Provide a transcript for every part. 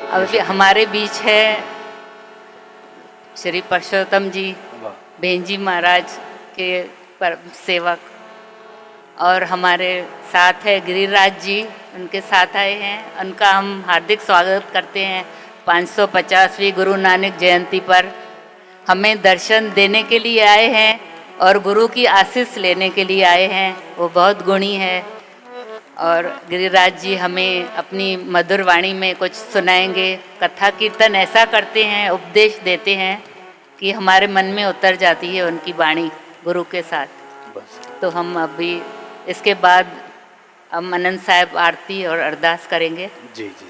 अभी हमारे बीच है श्री परशोत्तम जी, भेंजी महाराज के सेवक, और हमारे साथ है गिरिराज जी, उनके साथ आए हैं। उनका हम हार्दिक स्वागत करते हैं 550वीं गुरु नानक जयंती पर। हमें दर्शन देने के लिए आए हैं और गुरु की आशीष लेने के लिए आए हैं। वो बहुत गुणी है। और गिरिराज जी हमें अपनी मधुर वाणी में कुछ सुनाएंगे। कथा कीर्तन ऐसा करते हैं, उपदेश देते हैं कि हमारे मन में उतर जाती है उनकी वाणी गुरु के साथ। तो हम अभी इसके बाद हम अनंत साहब आरती और अरदास करेंगे। जी जी जी।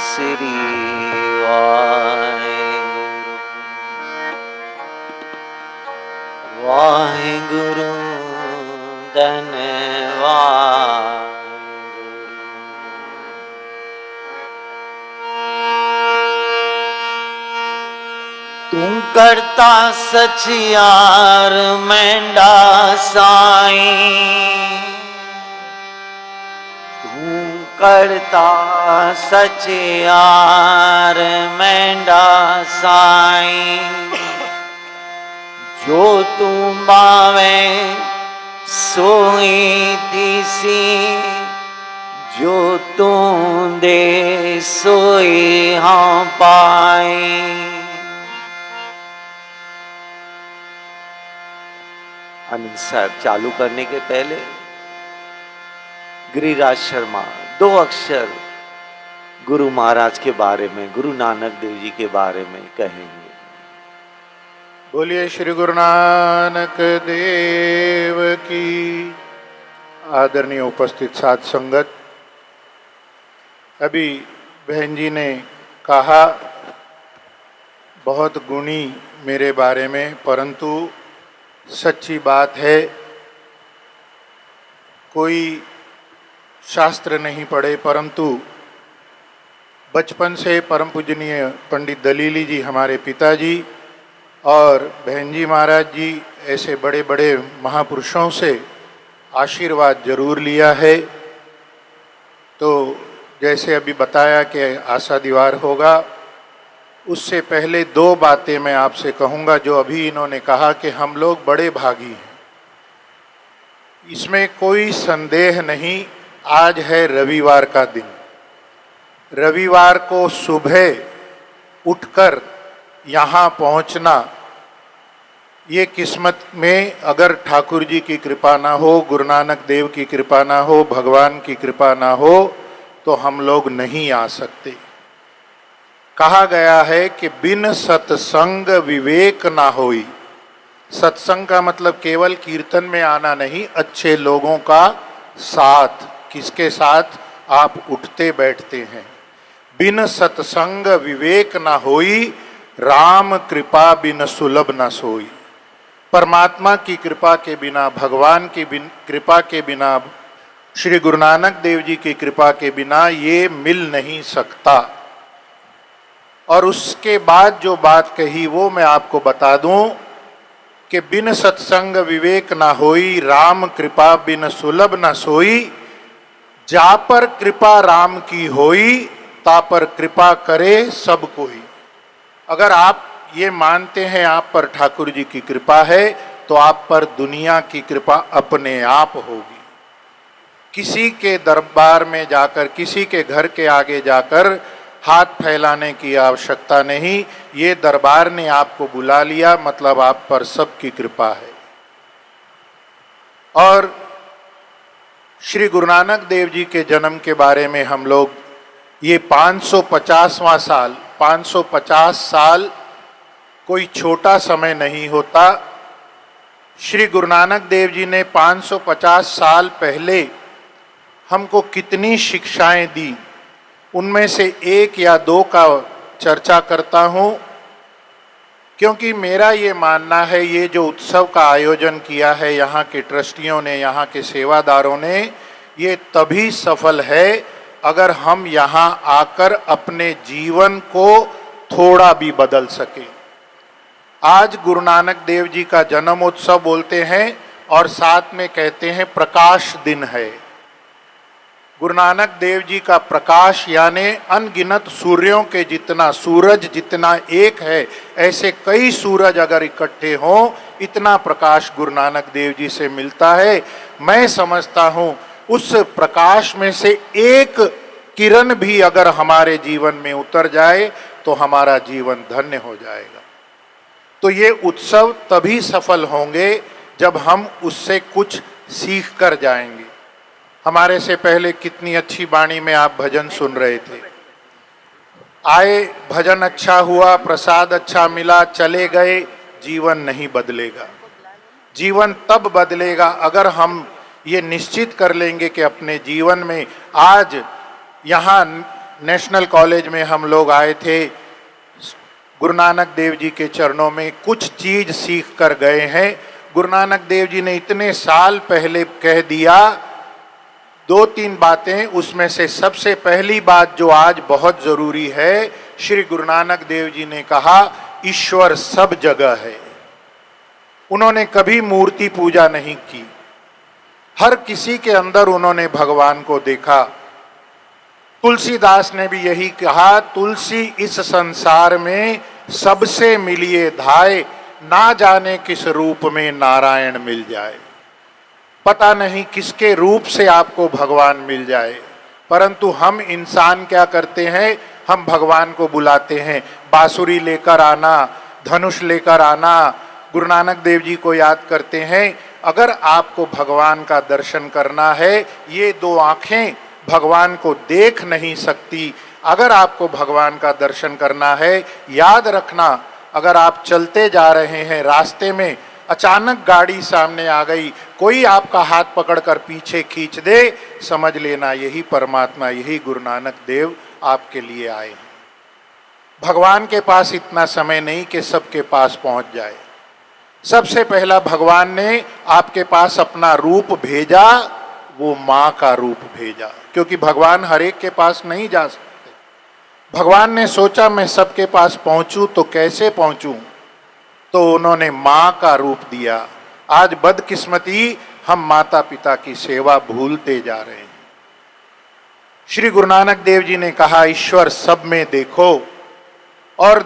श्री वाहिगुरु धन्यवाद। तू करता सचियार मेंढा साईं, तू करता सचियार मेंढा साईं। जो तू बावे सोई तीसी, जो तू दे सोई हाँ पाई। आनंद साहब चालू करने के पहले गिरिराज शर्मा 2 अक्षर गुरु महाराज के बारे में, गुरु नानक देव जी के बारे में कहेंगे। बोलिए श्री गुरु नानक देव की। आदरणीय उपस्थित साध संगत, अभी बहन जी ने कहा बहुत गुणी मेरे बारे में, परंतु सच्ची बात है, कोई शास्त्र नहीं पढ़े, परंतु बचपन से परम पूजनीय पंडित दलीली जी हमारे पिताजी और बहन जी महाराज जी ऐसे बड़े बड़े महापुरुषों से आशीर्वाद जरूर लिया है। तो जैसे अभी बताया कि आशा दीवार होगा, उससे पहले 2 बातें मैं आपसे कहूँगा जो अभी इन्होंने कहा कि हम लोग बड़े भागी हैं, इसमें कोई संदेह नहीं। आज है रविवार का दिन। रविवार को सुबह उठकर यहाँ पहुँचना, ये किस्मत में अगर ठाकुर जी की कृपा ना हो, गुरु नानक देव की कृपा ना हो, भगवान की कृपा ना हो, तो हम लोग नहीं आ सकते। कहा गया है कि बिन सत्संग विवेक ना होई। सत्संग का मतलब केवल कीर्तन में आना नहीं, अच्छे लोगों का साथ। किसके साथ आप उठते बैठते हैं। बिन सत्संग विवेक ना होई, राम कृपा बिन सुलभ न सोई। परमात्मा की कृपा के बिना, भगवान की कृपा के बिना, श्री गुरु नानक देव जी की कृपा के बिना ये मिल नहीं सकता। और उसके बाद जो बात कही वो मैं आपको बता दूं कि बिन सत्संग विवेक ना होई, राम कृपा बिन सुलभ न सोई। जा पर कृपा राम की होई, ता पर कृपा करे सब कोई। अगर आप ये मानते हैं आप पर ठाकुर जी की कृपा है, तो आप पर दुनिया की कृपा अपने आप होगी। किसी के दरबार में जाकर, किसी के घर के आगे जाकर हाथ फैलाने की आवश्यकता नहीं। ये दरबार ने आपको बुला लिया, मतलब आप पर सबकी कृपा है। और श्री गुरु नानक देव जी के जन्म के बारे में हम लोग, ये 550वां साल, 550 साल कोई छोटा समय नहीं होता। श्री गुरु नानक देव जी ने 550 साल पहले हमको कितनी शिक्षाएं दी, उनमें से 1 या 2 का चर्चा करता हूँ। क्योंकि मेरा ये मानना है, ये जो उत्सव का आयोजन किया है यहाँ के ट्रस्टियों ने, यहाँ के सेवादारों ने, ये तभी सफल है अगर हम यहाँ आकर अपने जीवन को थोड़ा भी बदल सके। आज गुरु नानक देव जी का जन्म उत्सव बोलते हैं और साथ में कहते हैं प्रकाश दिन है। गुरु नानक देव जी का प्रकाश यानी अनगिनत सूर्यों के जितना, सूरज जितना एक है, ऐसे कई सूरज अगर इकट्ठे हों, इतना प्रकाश गुरु नानक देव जी से मिलता है। मैं समझता हूँ उस प्रकाश में से एक किरण भी अगर हमारे जीवन में उतर जाए तो हमारा जीवन धन्य हो जाएगा। तो ये उत्सव तभी सफल होंगे जब हम उससे कुछ सीख कर जाएंगे। हमारे से पहले कितनी अच्छी वाणी में आप भजन सुन रहे थे। आए, भजन अच्छा हुआ, प्रसाद अच्छा मिला, चले गए, जीवन नहीं बदलेगा। जीवन तब बदलेगा अगर हम ये निश्चित कर लेंगे कि अपने जीवन में, आज यहाँ नेशनल कॉलेज में हम लोग आए थे, गुरु नानक देव जी के चरणों में कुछ चीज सीख कर गए हैं। गुरु नानक देव जी ने इतने साल पहले कह दिया, 2-3 बातें, उसमें से सबसे पहली बात जो आज बहुत जरूरी है, श्री गुरु नानक देव जी ने कहा ईश्वर सब जगह है। उन्होंने कभी मूर्ति पूजा नहीं की, हर किसी के अंदर उन्होंने भगवान को देखा। तुलसीदास ने भी यही कहा, तुलसी इस संसार में सबसे मिलिए धाय, ना जाने किस रूप में नारायण मिल जाए। पता नहीं किसके रूप से आपको भगवान मिल जाए, परंतु हम इंसान क्या करते हैं, हम भगवान को बुलाते हैं, बांसुरी लेकर आना, धनुष लेकर आना, गुरु नानक देव जी को याद करते हैं। अगर आपको भगवान का दर्शन करना है, ये 2 आंखें भगवान को देख नहीं सकती। अगर आपको भगवान का दर्शन करना है, याद रखना, अगर आप चलते जा रहे हैं, रास्ते में अचानक गाड़ी सामने आ गई, कोई आपका हाथ पकड़कर पीछे खींच दे, समझ लेना यही परमात्मा, यही गुरु नानक देव आपके लिए आए हैं। भगवान के पास इतना समय नहीं कि सबके पास पहुंच जाए। सबसे पहला भगवान ने आपके पास अपना रूप भेजा, वो माँ का रूप भेजा, क्योंकि भगवान हर एक के पास नहीं जा सकते। भगवान ने सोचा मैं सबके पास पहुंचूं तो कैसे पहुंचूं, तो उन्होंने माँ का रूप दिया। आज बदकिस्मती हम माता पिता की सेवा भूलते जा रहे हैं। श्री गुरु नानक देव जी ने कहा ईश्वर सब में देखो, और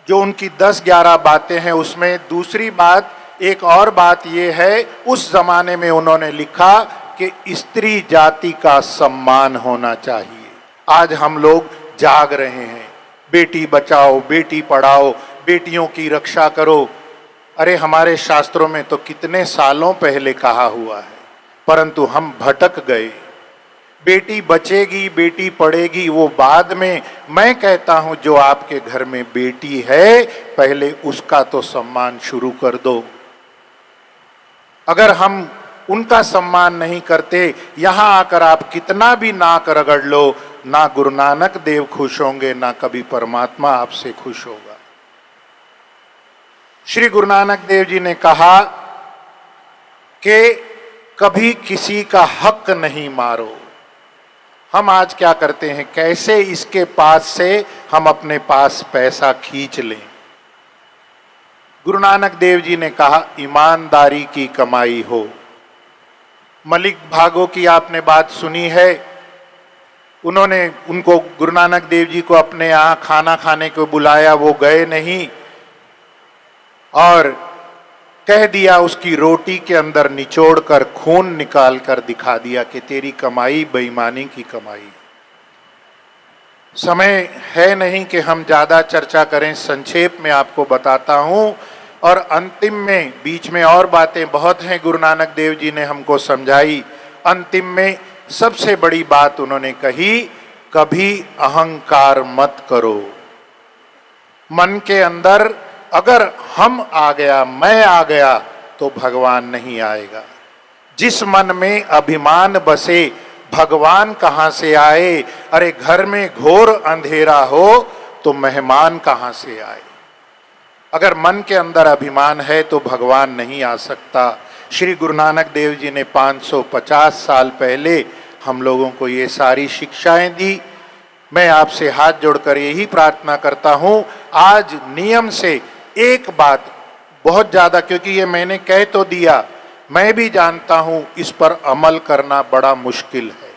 जो उनकी 10-11 बातें हैं उसमें दूसरी बात, एक और बात ये है, उस जमाने में उन्होंने लिखा कि स्त्री जाति का सम्मान होना चाहिए। आज हम लोग जाग रहे हैं, बेटी बचाओ, बेटी पढ़ाओ, बेटियों की रक्षा करो। अरे हमारे शास्त्रों में तो कितने सालों पहले कहा हुआ है, परंतु हम भटक गए। बेटी बचेगी, बेटी पढ़ेगी, वो बाद में। मैं कहता हूं जो आपके घर में बेटी है, पहले उसका तो सम्मान शुरू कर दो। अगर हम उनका सम्मान नहीं करते, यहां आकर आप कितना भी नाक रगड़ लो, ना गुरु नानक देव खुश होंगे, ना कभी परमात्मा आपसे खुश होगा। श्री गुरु नानक देव जी ने कहा कि कभी किसी का हक नहीं मारो। हम आज क्या करते हैं, कैसे इसके पास से हम अपने पास पैसा खींच लें। गुरु नानक देव जी ने कहा ईमानदारी की कमाई हो। मलिक भागो की आपने बात सुनी है, उनको गुरु नानक देव जी को अपने यहाँ खाना खाने को बुलाया, वो गए नहीं और कह दिया, उसकी रोटी के अंदर निचोड़ कर खून निकाल कर दिखा दिया कि तेरी कमाई बेईमानी की कमाई। समय है नहीं कि हम ज्यादा चर्चा करें, संक्षेप में आपको बताता हूं, और अंतिम में, बीच में और बातें बहुत हैं गुरु नानक देव जी ने हमको समझाई। अंतिम में सबसे बड़ी बात उन्होंने कही, कभी अहंकार मत करो। मन के अंदर अगर हम आ गया, मैं आ गया, तो भगवान नहीं आएगा। जिस मन में अभिमान बसे, भगवान कहां से आए। अरे घर में घोर अंधेरा हो तो मेहमान कहां से आए। अगर मन के अंदर अभिमान है तो भगवान नहीं आ सकता। श्री गुरु नानक देव जी ने 550 साल पहले हम लोगों को ये सारी शिक्षाएं दी। मैं आपसे हाथ जोड़कर यही प्रार्थना करता हूं, आज नियम से एक बात, बहुत ज्यादा, क्योंकि ये मैंने कह तो दिया, मैं भी जानता हूं इस पर अमल करना बड़ा मुश्किल है।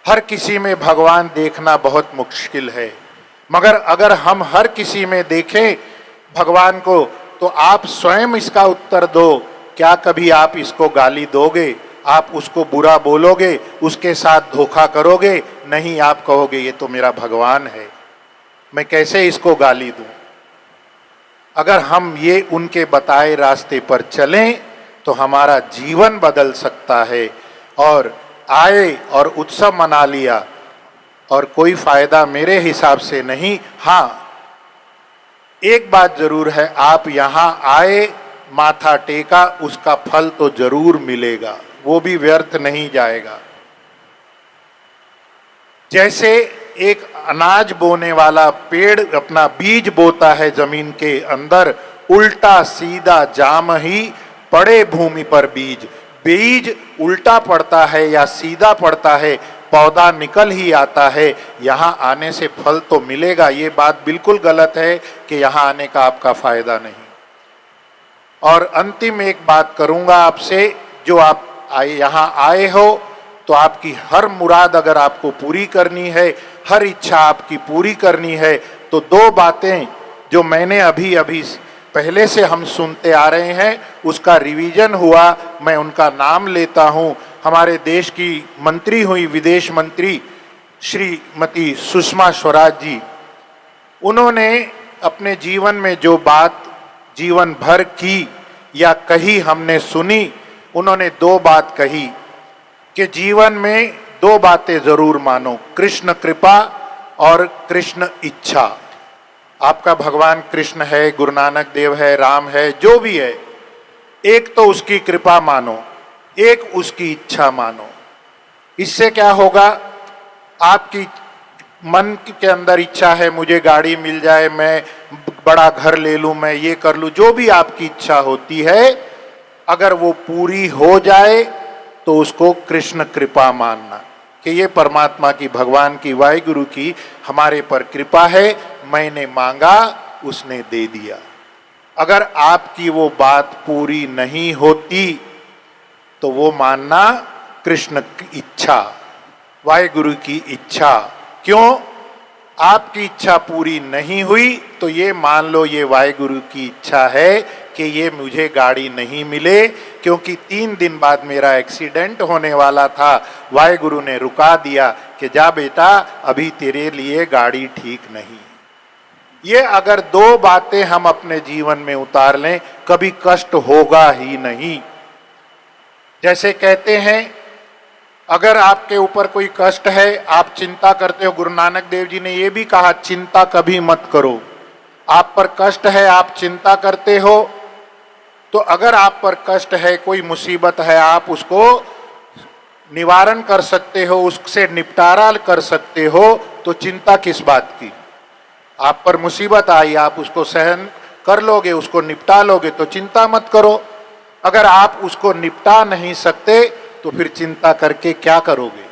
हर किसी में भगवान देखना बहुत मुश्किल है, मगर अगर हम हर किसी में देखें भगवान को, तो आप स्वयं इसका उत्तर दो। क्या कभी आप इसको गाली दोगे? आप उसको बुरा बोलोगे? उसके साथ धोखा करोगे? नहीं, आप कहोगे ये तो मेरा भगवान है, मैं कैसे इसको गाली दूं। अगर हम ये उनके बताए रास्ते पर चलें तो हमारा जीवन बदल सकता है। और आए और उत्सव मना लिया और कोई फायदा मेरे हिसाब से नहीं। हाँ, एक बात जरूर है, आप यहां आए, माथा टेका, उसका फल तो जरूर मिलेगा, वो भी व्यर्थ नहीं जाएगा। जैसे एक अनाज बोने वाला पेड़ अपना बीज बोता है जमीन के अंदर, उल्टा सीधा जाम ही पड़े भूमि पर बीज। बीज उल्टा पड़ता है या सीधा पड़ता है, पौधा निकल ही आता है। यहाँ आने से फल तो मिलेगा, ये बात बिल्कुल गलत है कि यहाँ आने का आपका फायदा नहीं। और अंतिम एक बात करूंगा आपसे, जो आप यहाँ आए हो तो आपकी हर मुराद अगर आपको पूरी करनी है, हर इच्छा आपकी पूरी करनी है, तो दो बातें जो मैंने अभी अभी पहले से हम सुनते आ रहे हैं उसका रिवीजन हुआ, मैं उनका नाम लेता हूं। हमारे देश की मंत्री हुई, विदेश मंत्री श्रीमती सुषमा स्वराज जी, उन्होंने अपने जीवन में जो बात जीवन भर की या कही हमने सुनी, उन्होंने दो बात कही कि जीवन में दो बातें जरूर मानो, कृष्ण कृपा और कृष्ण इच्छा। आपका भगवान कृष्ण है, गुरु नानक देव है, राम है, जो भी है, एक तो उसकी कृपा मानो, एक उसकी इच्छा मानो। इससे क्या होगा, आपकी मन के अंदर इच्छा है मुझे गाड़ी मिल जाए, मैं बड़ा घर ले लूं, मैं ये कर लूं, जो भी आपकी इच्छा होती है, अगर वो पूरी हो जाए तो उसको कृष्ण कृपा मानना कि ये परमात्मा की, भगवान की, वाहिगुरु की हमारे पर कृपा है, मैंने मांगा उसने दे दिया। अगर आपकी वो बात पूरी नहीं होती तो वो मानना कृष्ण की इच्छा, वाहिगुरु की इच्छा। क्यों? आपकी इच्छा पूरी नहीं हुई तो ये मान लो ये वाहिगुरु की इच्छा है कि ये मुझे गाड़ी नहीं मिले, क्योंकि 3 दिन बाद मेरा एक्सीडेंट होने वाला था। वाहिगुरु ने रुका दिया कि जा बेटा, अभी तेरे लिए गाड़ी ठीक नहीं। ये अगर दो बातें हम अपने जीवन में उतार लें, कभी कष्ट होगा ही नहीं। जैसे कहते हैं, अगर आपके ऊपर कोई कष्ट है, आप चिंता करते हो, गुरु नानक देव जी ने ये भी कहा, चिंता कभी मत करो। आप पर कष्ट है, आप चिंता करते हो, तो अगर आप पर कष्ट है, कोई मुसीबत है, आप उसको निवारण कर सकते हो, उससे निपटारा कर सकते हो, तो चिंता किस बात की। आप पर मुसीबत आई, आप उसको सहन कर लोगे, उसको निपटा लोगे, तो चिंता मत करो। अगर आप उसको निपटा नहीं सकते तो फिर चिंता करके क्या करोगे।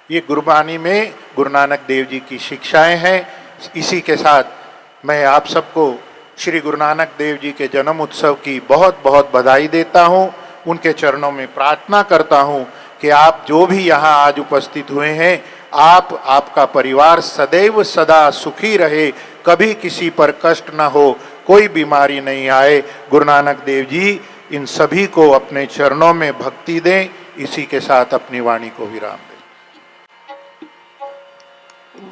ये गुरबानी में गुरु नानक देव जी की शिक्षाएं हैं। इसी के साथ मैं आप सबको श्री गुरु नानक देव जी के जन्म उत्सव की बहुत बहुत बधाई देता हूँ। उनके चरणों में प्रार्थना करता हूँ कि आप जो भी यहाँ आज उपस्थित हुए हैं, आप, आपका परिवार सदैव सदा सुखी रहे, कभी किसी पर कष्ट न हो, कोई बीमारी नहीं आए। गुरु नानक देव जी इन सभी को अपने चरणों में भक्ति दें। इसी के साथ अपनी वाणी को विराम दें।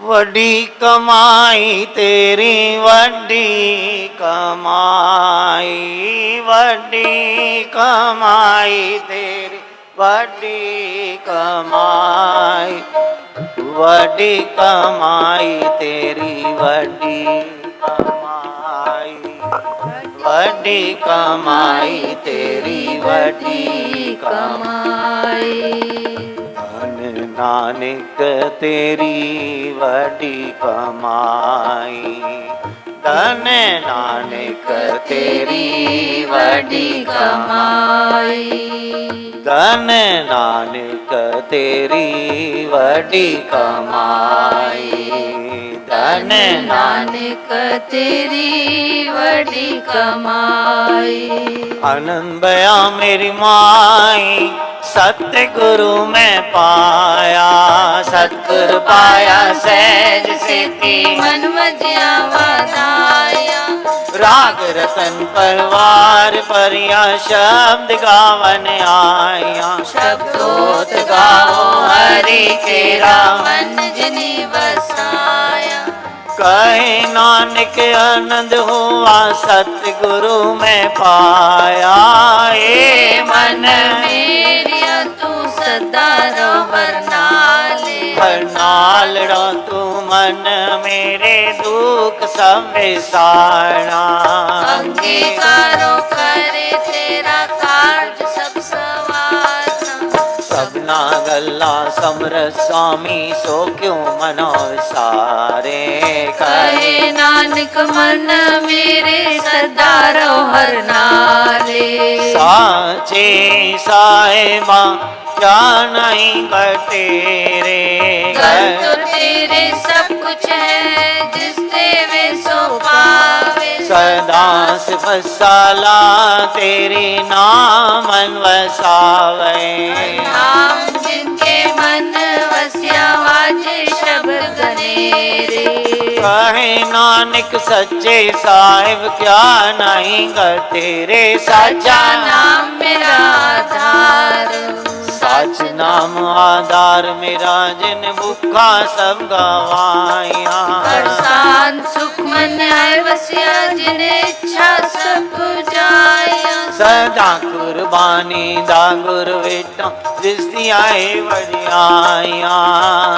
वड्डी कमाई तेरी वड्डी कमाई, वड्डी कमाई तेरी वड्डी कमाई, वड्डी कमाई तेरी वड्डी कमाई, वड्डी कमाई तेरी वड्डी कमाई। धन नानक तेरी वड्डी कमाई, धन नानक तेरी वड्डी कमाई, धन नानक तेरी वड्डी कमाई, धन धन नानक तेरी वडी कमाई। आनंद भया मेरी माई सतगुरु में पाया, सतगुरु पाया सहज सेती मन मजिया वादाया। राग रतन परवार परिया शब्द गावन आया। शब्दोत गाओ हरि केरा मन जिनी बसाया। कहे नानक आनंद हुआ सतगुरु में पाया। ए मन मेरिया तू सदा रोवर नाले। नाल तू मन मेरे दुख सब विसारना। अंगीकारो करे तेरा कार्य सब सवारना। सबना गल्ला समरस स्वामी सो क्यों मनो सारे। कहे नानक मन मेरे सदा रोहर नाले। साचे साहिबा क्या नहीं कर तेरे। कर तो तेरे सब कुछ है जिस देवे सो पावे। सदा सिफसाला तेरी नामन वसावे। नाम जिनके मन वसिया वाजे शब्द गनेरे। कहे नानक सच्चे साहिब क्या नहीं कर तेरे। सच्चा नाम मेरा आधार। सच नाम आधार मेरा जिन भूखा सब गवाया। शांत सुख मन है वसिया जिन्हें इच्छा सब जाया। सदा कुर्बानी दा गुर बेटा जिस आए वड़ियाया।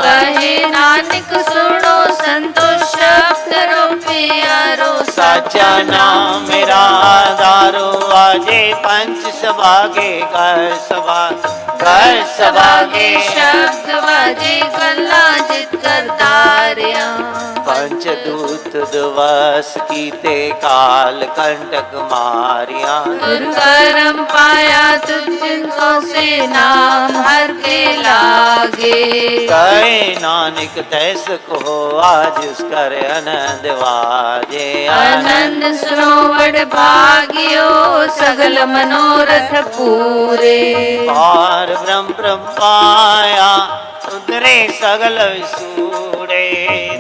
कहे नानक सुनो संतोष शब्द रो प्यारो। सच्चा नाम मेरा आधारो आजे पंच सभागे कर सभा कर सभागे। शब्द वाजे गल्ला जित करदारिया। पंचदूत दिवस कीते काल कंटक मारिया। दुर्कर्म पाया तुझ जिनको से नाम हर के लागे। कहे नानक तैस को आज कर आनंद वाजे। आनंद सुनो बड़ भाग्यो सगल मनोरथ पूरे। पार ब्रह्म ब्रह्म पाया उतरे सगल विसूरे।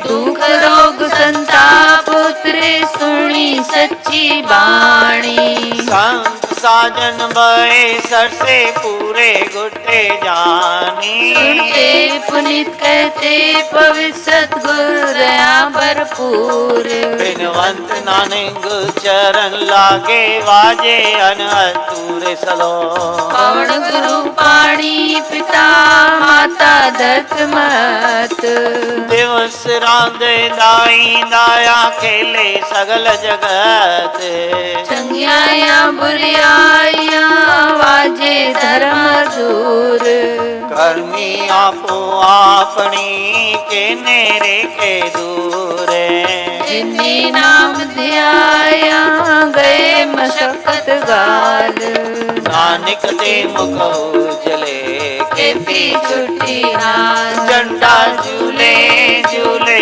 दुख रोग संताप उतरे सुनी सच्ची बाणी। संत साजन बड़े सर से पूरे गुटे जानी। सुनते पुनित कहते पवित्र सतगुर रया भरपूर। बिनवंत नानक चरण लागे वाजे अनहतूरे सलो। पवन गुरु पाणी पिता माता दत्त मत। दिवस रांदे दाई दाया खेले सगल जगत। चंगियाया बुरियाया वाजे धर्म दूर। करनी आपो आपनी के नेरे के दूर। जिन्नी नाम ध्याया गए मशक्कत गाल। नानक ते मुख उजले खेती छुट्टी नाल। झंडा झूले झूले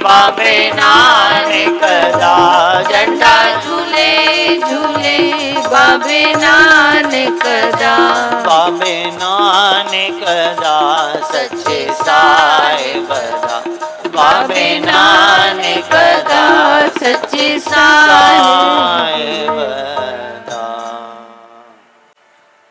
बाबे नानक दा। झंडा झूले झूले बाबे नानक दा। बाबे नानक दा सच्चे साहिब दा। बाबे नानक दा सच्चे साहिब दा।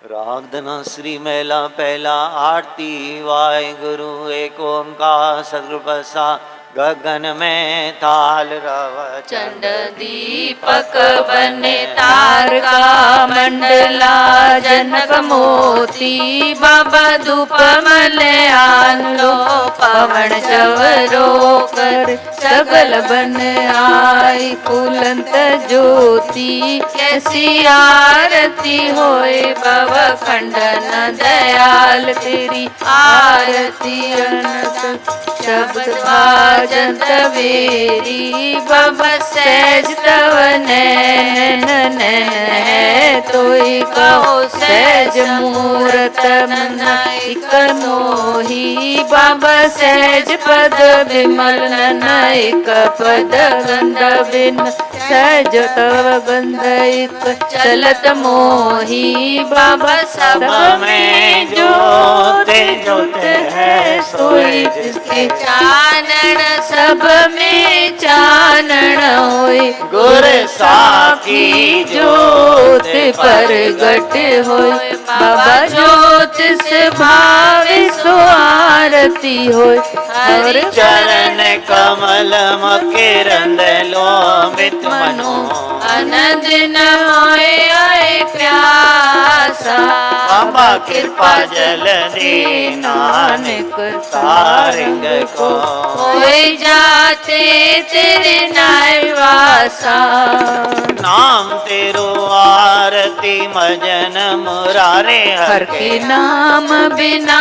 राग धना श्री महिला पहला आरती वाहिगुरु एक ओंकार सतगुरु प्रसाद। गगन में ताल रव चंड दीपक बने तारका मंडला। जनक मोती बाबा धूप मलयान लो। पवन चवरो कर सगल बन आई। फूलंत ज्योति कैसी आरती होए भव खंडन दयाल तेरी आरती अनंत। शब्द बाजंत बेरी बाबा सहज तव नैन नैन। तोई कहो सहज मूरत मनाई कनोही बाबा सहज पद विमल नैक पद गंध बिन सहज तव गंध एक चलत मोही बाबा सब में जोते जोते है सोई जिसके चानन सब में चानन होय गुर साखी जोत परगट होय बाबा जोत से भावे सो आरती होय हरि चरण कमल मकिरंद लोमित मनो आनंद न होए आए प्यासा बाबा कृपा जल दे नानक सारंग को होए जाते तेरे नायवासा नाम तेरो आरती मजन मुरारे हर के नाम बिना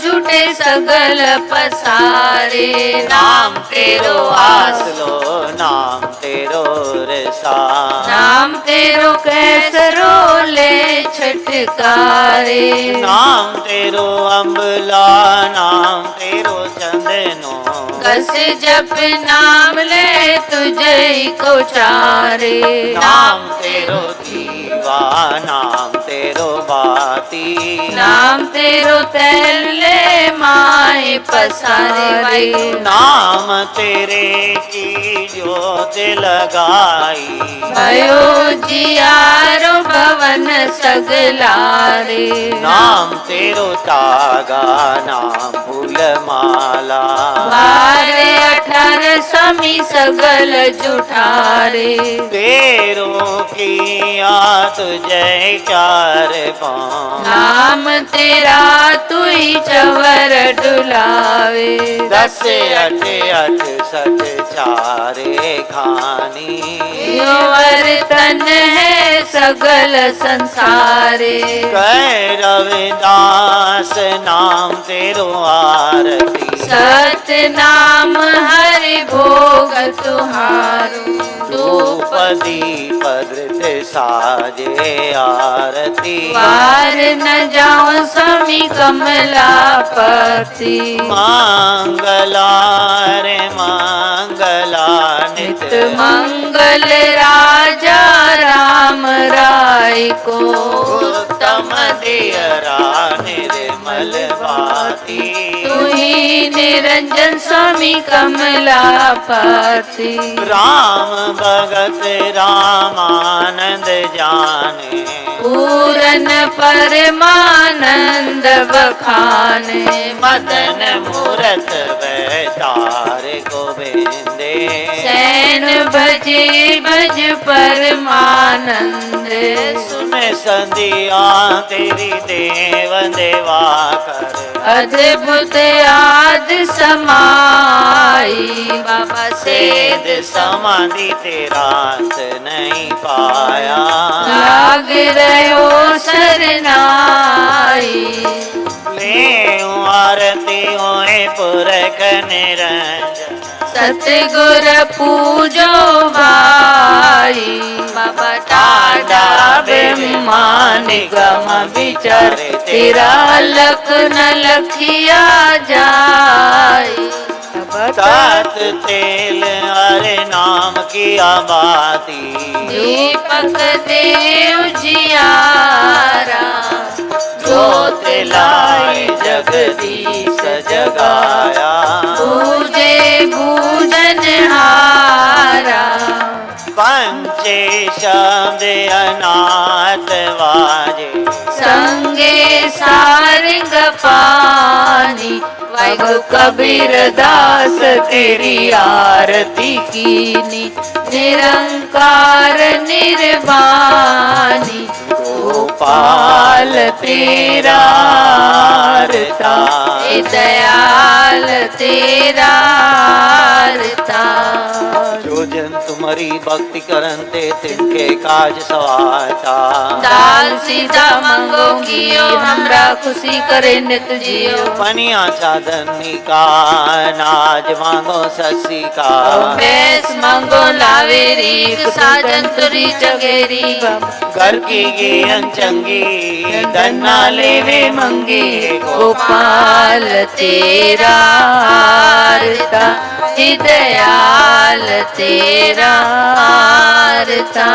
जुटे सगल पसारे नाम तेरो आसलो नाम तेरो रसा नाम तेरो कैसरो ले छटकारे नाम तेरो अम्बला नाम तेरो चंदनो कस जप नाम ले तुझे को चारे नाम तेरो दीवा नाम तेरो बाती नाम तेरो तैले माए पसारे नाम तेरे की ज्योत लगाई भयो जियारो भवन सगलारे नाम तेरो तागा नाम फूल माला 12 समी सगल जुठारे तेरो किया तुझे चार पाँव नाम तेरा तू ही चवर डुलावे 10 8 8 सत चारे खानी यो वर्तन है सगल संसारे कह रविदास नाम तेरो आरती सत नाम हरि भोग तुहारो धूप दीप धृत साजे आरती पार न जाओ स्वामी कमलापति मंगला रे मंगला नित नित मंगल राजा राम राय को उत्तम दियरा निर्मल भाती तू ही निरंजन स्वामी कमलापति राम भगत रामानंद जाने पूरन परमानंद बखाने मदन मूरत बैतार गोविंदे सैन भजे भज परमानंद सुन संधिया तेरी देव देवा कर अद्भुत आद समाई बाबा सेद समाधि तेरा अंत नहीं पाया लाग रहो सरनाई ले आरती होए पुरख निरंजन सतगुर पूजो भाई बाबा टाडा ब्रह्मा निगम विचार तेरा लख न लखिया जाई सात तेल हरे नाम की आबादी दीपक देव जियारा जोत लाई जगदीश जगाया पूजे पूजन हारा पंचे शब्द अनाथ वाजे संगे सारंग पानी वाहिगुरु कबीर दास तेरी आरती कीनी निरंकार निर्वाणी गोपाल तेरा रता दयाल तेरा रता जो जन तुम्हारी भक्ति करनते तिनके काज सवारता। दाल सीधा मंगो कियो हमरा खुशी करे नित जियो। पनिया चादनी का नाज मांगो ससी का। बेस मंगो लावे रीक साजन तुरी चगेरी। घर की गियन चंगी धन्ना लेवे मंगी। गोपाल तेरा आरता दयाल तेरा आरता।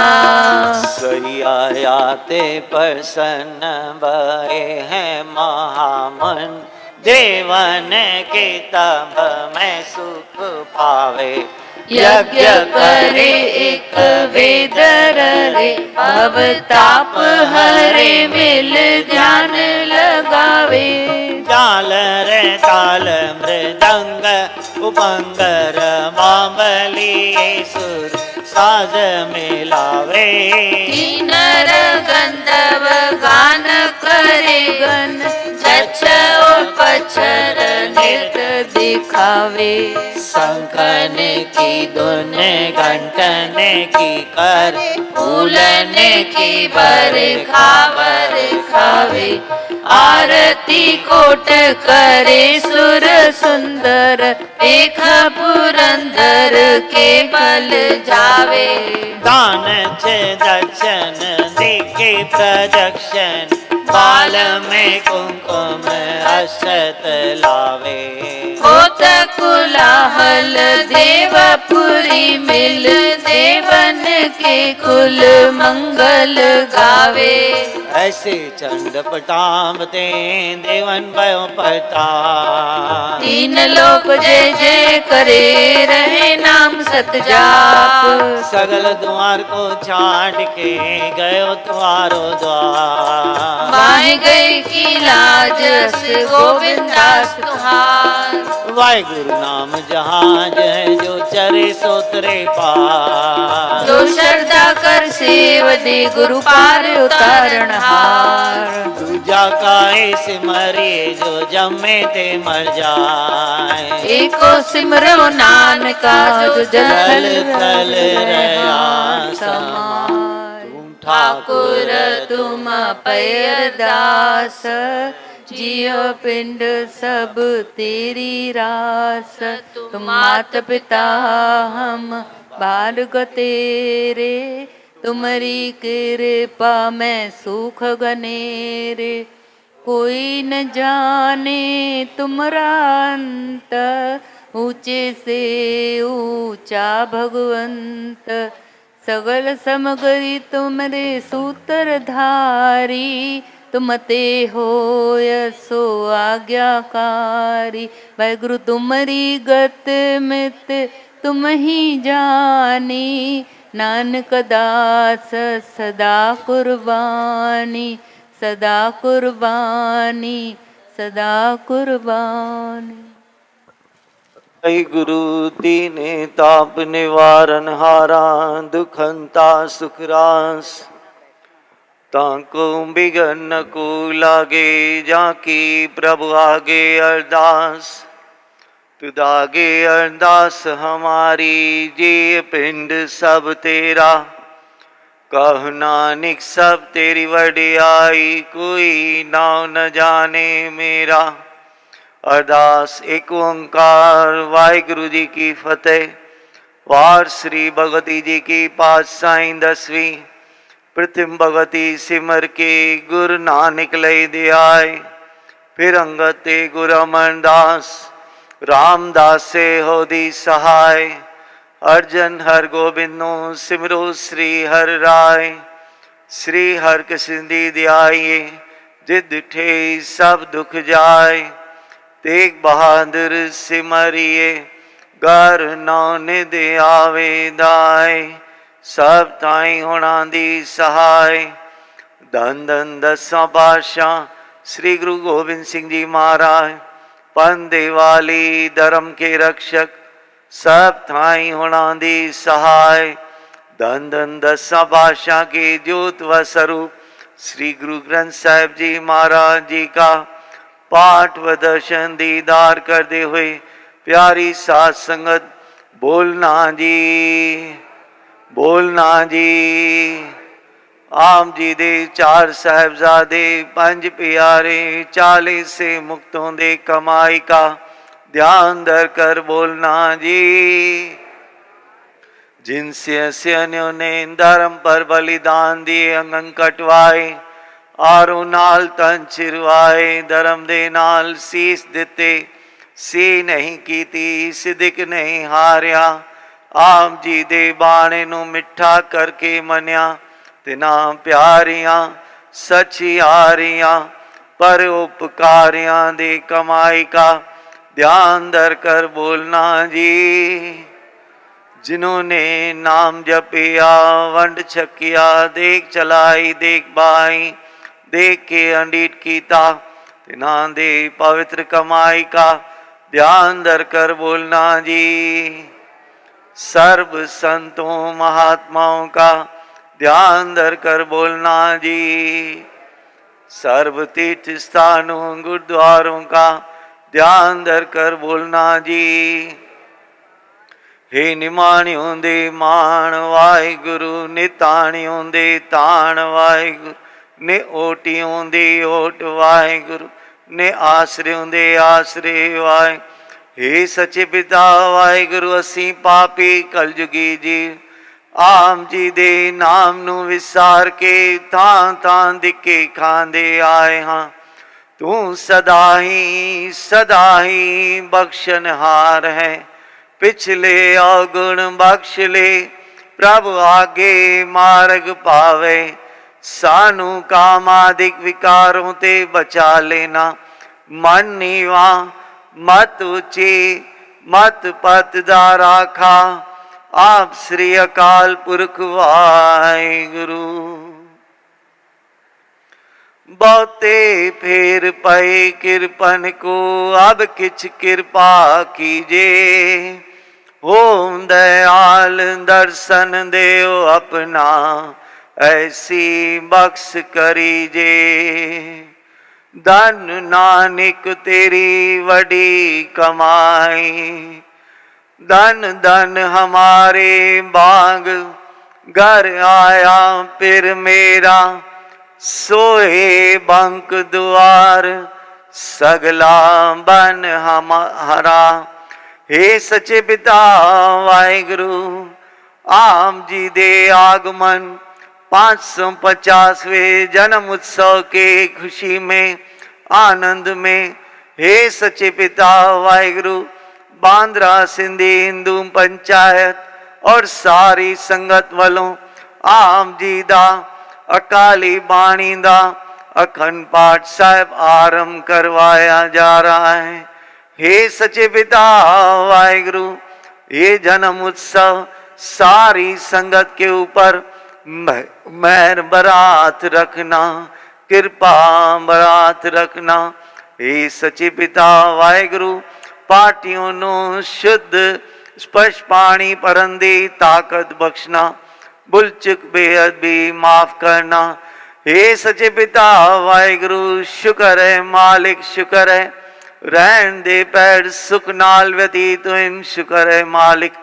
सही आयाते प्रसन्न भय है महामन। देवन के तब मैं सुख पावे। यज्ञ करे एक वेदर रे। भव ताप हरे मिल ध्यान लगावे। जाल रे ताल मृदंग उपंगर मामली सुर साज मिलावे। किन्नर गंधर्व गान करे गन। जच्छ और पच्छर नृत्य दिखावे। शंखन की धुन घंटन की कर। फूलन की बरखावर खावे। आरती कोट करे सुर सुंदर। एक पुरंदर के बल जावे। दान च दक्षिण दिखे प्रदक्षिण। बाल में कुंकुम अक्षत लावे। होत कुलाहल देवपुरी मिल। देवन के कुल मंगल गावे। ऐसे चंड पटावते देवन भयो पता। तीन लोक जय जय करे रहे नाम सत जाप। सगल द्वार को छाट के गयो तुम्हारो द्वार। माय गई की लाज अस गोविंदास तुहार। वाहिगुरु नाम जहाज है जो चरे सोतरे पार। जो श्रद्धा कर सेव दे गुरु पार उतारण हार। दूजा का सिमरे जो जमे ते मर जाए। एको सिमरो नानका जो जल थल रया समाय। ठाकुर तुम पैर दास। जियो पिंड सब तेरी रास। तुम मात पिता हम बालक तेरे। तुम्हारी कृपा में सुख गनेरे। कोई न जाने तुमरा अंत। ऊंचे से ऊंचा भगवंत। सगल समगरी तुमरे सूत्रधारी। तुम ते हो सो आज्ञाकारी। वाहिगुरु तुमरी गत मित तुम ही जानी। नानक दास सदा कुर्बानी। सदा कुर्बानी सदा कुर्बानी। जय गुरु दीने ताप निवारण हारा। दुखंता सुख रास ताको बिगन को लागे। जाकी प्रभु आगे अरदास। तुदागे अरदास हमारी। जे पिंड सब तेरा। कह नानक सब तेरी वडियाई। कोई नाम न जाने मेरा। अरदास एक ओंकार वाहिगुरु जी की फतेह। वार श्री भगवती जी की पातशाही 10वीं। प्रथम भगवती सिमर के गुरु नानक लय दियाय। फिर अंगत ते गुरु अमरदास। रामदास से होदी सहाय। अर्जन हर गोबिंदो सिमरो श्री हर राय। श्री हर कृष्ण दी दियाये। जिद ठे सब दुख जाय। तेग बहादुर सिमरिए। घर नौन दे आवे दाय। सब ताई होना दी सहाय। धन धन दसा पातशाह श्री गुरु गोबिंद सिंह जी महाराज। पंदे वाली धर्म के रक्षक। सब थाई होना दी सहाय। धन धन दसा पातशाह के ज्योत व स्वरूप श्री गुरु ग्रंथ साहिब जी महाराज जी का पाठ व दर्शन दीदार करते हुए प्यारी साथ संगत बोलना जी, बोलना जी। आप जी दे 4 साहिबजादे 5 प्यारे 40 से मुक्तों दे कमाई का ध्यान धर कर बोलना जी। जिनसे अस्यों ने धर्म पर बलिदान दिए अंगन कटवाए आरो नाल तन चिरवाए धर्म दे नाल सीस दिते सी नहीं कीती सिद्धिक नहीं हारिया। आप जी दे बाणे नू मिठा करके मनिया तिना प्यारियां सचियारियां पर उपकारियां दे कमाई का ध्यान धर कर बोलना जी। जिन्होंने नाम जपिया वंड छकिया देख चलाई देख बाई देख के अंडीट कीता तिना दे पवित्र कमाई का ध्यान धर कर बोलना जी। सर्व संतों महात्माओं का ध्यान धर कर बोलना जी। सर्व तीर्थ स्थानों गुरुद्वारों का ध्यान धर कर बोलना जी। हे निमाणियों दे मान वाहिगुरु निताणियों दे ताण वाहिगुरु ने ओटियों दे ओट वाहिगुरु ने आश्रयों दे आश्रे वाहे। हे सच्चे पिता वाहिगुरु असी पापी कलयुगी जी आम जी दे नाम नू विसार के थां थां दिखे खांदे आए हाँ। तू सदा ही बख्शनहार है पिछले अवगुण बख्श ले प्रभु आगे मार्ग पावे। सानू कामादिक विकारों ते बचा लेना मन नीवा मत ऊंची मत पत दा राखा। आप श्री अकाल पुरख वाहिगुरु। बहुते फेर पए किरपन को अब किछ कृपा कीजे। ओम दयाल दर्शन देव अपना ऐसी बख्श करीजे। धन नानक तेरी वडी कमाई धन धन हमारे बाग घर आया फिर मेरा सोए बंक द्वार सगला बन हमारा। हे सच्चे पिता वाहिगुरु आप जी दे आगमन 550वें जन्म उत्सव के खुशी में आनंद में हे सच्चे पिता वाहिगुरु बांद्रा सिंधी हिंदू पंचायत और सारी संगत वालों आप जी दा अकाली बाणी दा अखंड पाठ साहिब आरंभ करवाया जा रहा है। हे सच्चे पिता वाहिगुरु ये जन्म उत्सव सारी संगत के ऊपर मेहर बरात रखना कृपा बरात रखना। हे सच्चे पिता वाहिगुरु पार्टियों नो शुद्ध स्पर्श पानी परंदी ताकत बख्शना बुलचुक बेहद भी माफ करना। हे सच्चे पिता वाहिगुरु शुक्र है मालिक शुक्र है रहन दे पैर सुख नाल व्यतीत हुन शुक्र है मालिक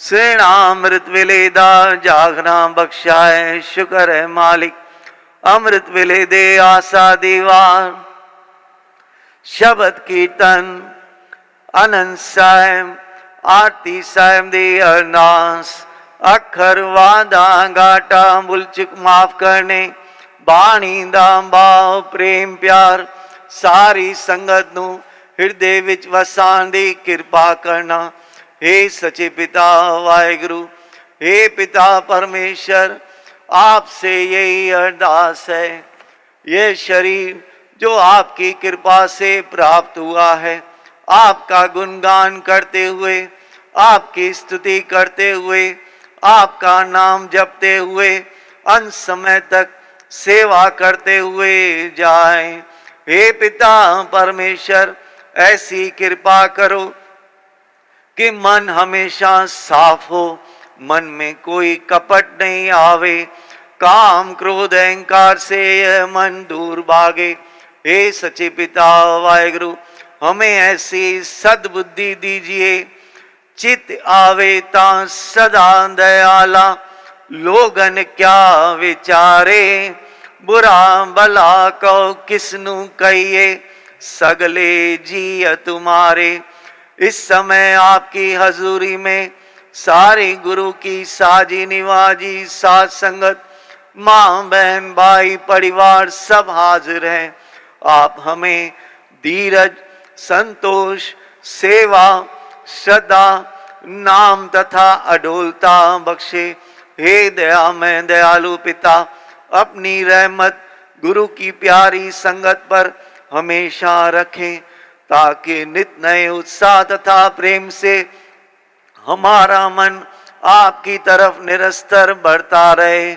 सेना अमृत वेले दा जागना बख्शा है शुक्र है मालिक। अमृत वेले दे आसा दीवार शब्द कीर्तन आनंद साहिब आरती साहिब दी अरदास अखर वादा घाटा बुलचुक माफ करने बाणी दा भाव प्रेम प्यार सारी संगत नू हृदय विच वसान दी कृपा करना। हे सच्चे पिता वाहिगुरु हे पिता परमेश्वर आपसे यही अरदास है ये शरीर जो आपकी कृपा से प्राप्त हुआ है आपका गुणगान करते हुए आपकी स्तुति करते हुए आपका नाम जपते हुए अंत समय तक सेवा करते हुए जाए। हे पिता परमेश्वर ऐसी कृपा करो कि मन हमेशा साफ हो मन में कोई कपट नहीं आवे काम क्रोध अहंकार से यह मन दूर भागे। हे सच्चे पिता वाहिगुरु हमें ऐसी सद्बुद्धि दीजिए चित आवे ता सदा दयाला, लोगन क्या विचारे, बुरा भला कहो किसनु कहिए, सगले जिय तुम्हारे। इस समय आपकी हजूरी में सारे गुरु की साजी निवाजी साथ संगत, माँ बहन भाई परिवार सब हाजिर हैं। आप हमें धीरज, संतोष, सेवा, श्रद्धा, नाम तथा अडोलता बख्शे। हे दया में दयालु पिता, अपनी रहमत गुरु की प्यारी संगत पर हमेशा रखें, ताकि नित नए उत्साह तथा प्रेम से हमारा मन आपकी तरफ निरस्तर बढ़ता रहे।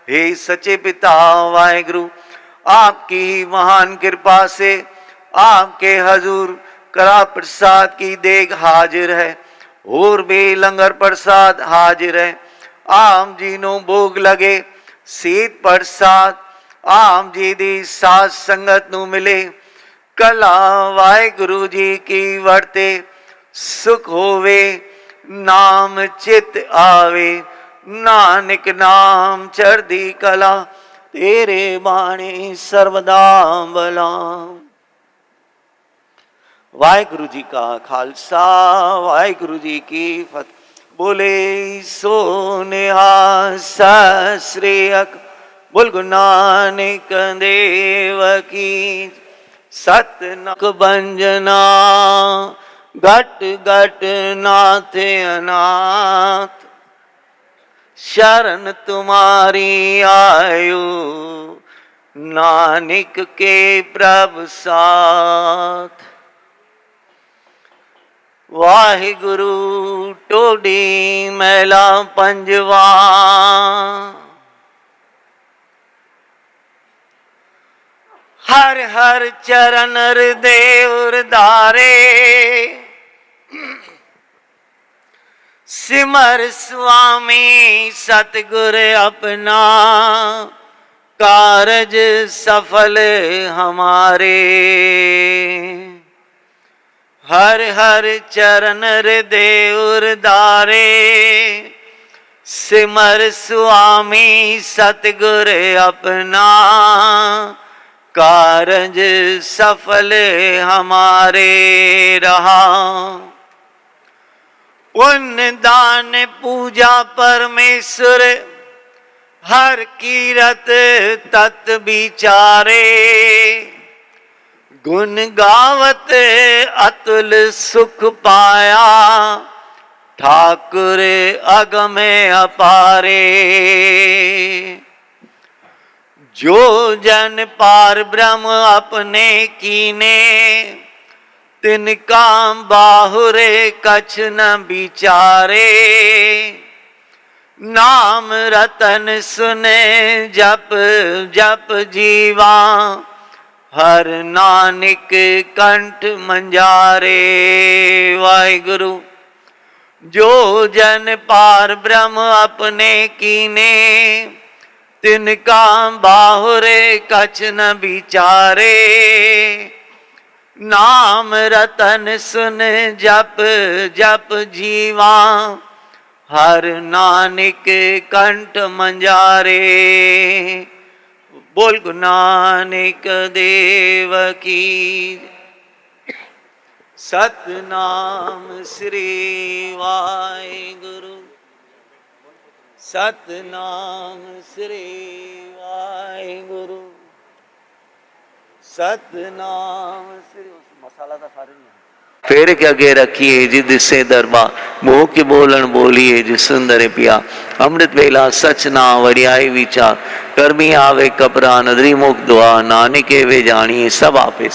हे सच्चे पिता वाहिगुरु, आपकी ही महान कृपा से आपके हजूर करा प्रसाद की देग हाजिर है और भी लंगर प्रसाद हाजिर है। आम जी नो भोग लगे सीत प्रसाद आम जी दी साथ संगत नु मिले। कला वाहिगुरु जी की वर्ते सुख होवे, नाम चित आवे, नानक नाम चढ़दी कला, तेरे बाणी सर्वदा भला। वाहिगुरु जी का खालसा, वाहिगुरु जी की फतेह। बोले सो निहाल सत श्री अकाल। बोल गुरु नानक देव की। सतनाम बंजना घट घट नाथ अनाथ, शरण तुम्हारी आयु नानक के प्रभु साथ। वाहिगुरु टोडी मैला पंजवा। हर हर चरण हृदय धारे, सिमर स्वामी सतगुर अपना, कारज सफल हमारे। हर हर चरण हृदय धारे, सिमर स्वामी सतगुर अपना, कारज सफल हमारे रहा। पुण्य दान पूजा परमेश्वर, हर कीरत तत् विचारे, गुण गावत अतुल सुख पाया, ठाकुर अगम अपारे। जो जन पार ब्रह्म अपने कीने, तिनका बाहुरे कछ न विचारे। नाम रतन सुने जप जप जीवा, हर नानक कंठ मंजारे। वाहिगुरु जो जन पार ब्रह्म अपने कीने, तिनका बाहुरे कछ न विचारे। नाम रतन सुन जप जप जीवा, हर नानक कंठ मंजारे। बोल गुरु नानक देव की। सतनाम श्री वाहिगुरु। सतनाम श्री वाहिगुरु। सतनाम श्री। मसाला था सारे फेर के अगे रखिए जिद से दरबार, मोह के बोलन बोलिए जो सुंदर पिया। अमृत वेला सच ना वड़ियाई विचार, कर्मी आवे कपरा नदरी मुख दुआ, नानके वे जानिए सब आपे।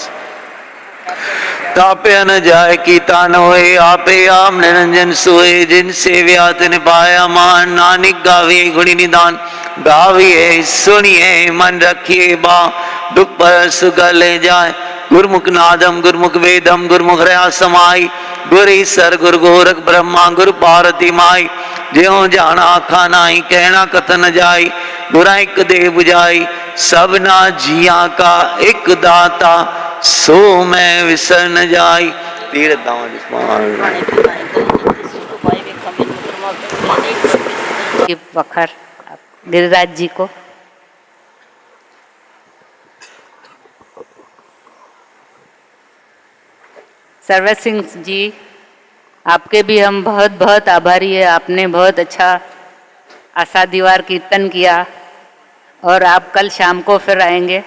तापे न जाए की तान होए, आपे आम निरंजन सोए, जिन सेव्या तिन पाया मान। नानक गावे गुणी निदान, गाविए सुनिए मन रखिए बा, दुख पर सुख ले जाए। गुरमुख नादम गुरमुख वेदम, गुरमुख रहा समाई। गुर ईसर गुर गोरख ब्रह्मा, गुर पार्वती माई। ज्यों जाना आखा नाई, कहना कथन जाई। गुरा एक दे बुझाई, सबना जिया का एक दाता, सो मैं विसर न जाई। तीरथ धाम ये वखर गिरिराज जी को। सर्वत सिंह जी, आपके भी हम बहुत बहुत आभारी है। आपने बहुत अच्छा आशा दीवार कीर्तन किया और आप कल शाम को फिर आएंगे।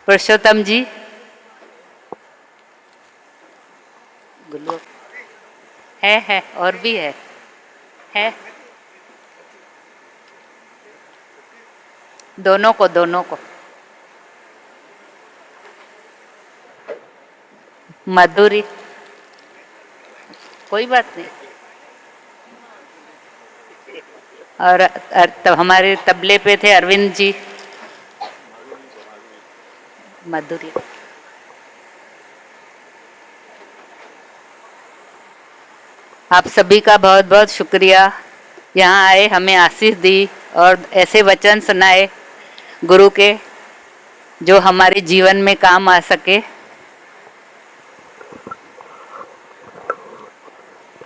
पुरुषोत्तम जी, गुल्लू है और भी है दोनों को मधुरी, कोई बात नहीं। और हमारे तबले पे थे अरविंद जी, मधुरी। आप सभी का बहुत बहुत शुक्रिया, यहाँ आए, हमें आशीष दी और ऐसे वचन सुनाए गुरु के जो हमारे जीवन में काम आ सके।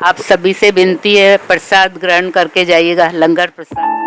आप सभी से विनती है, प्रसाद ग्रहण करके जाइएगा, लंगर प्रसाद।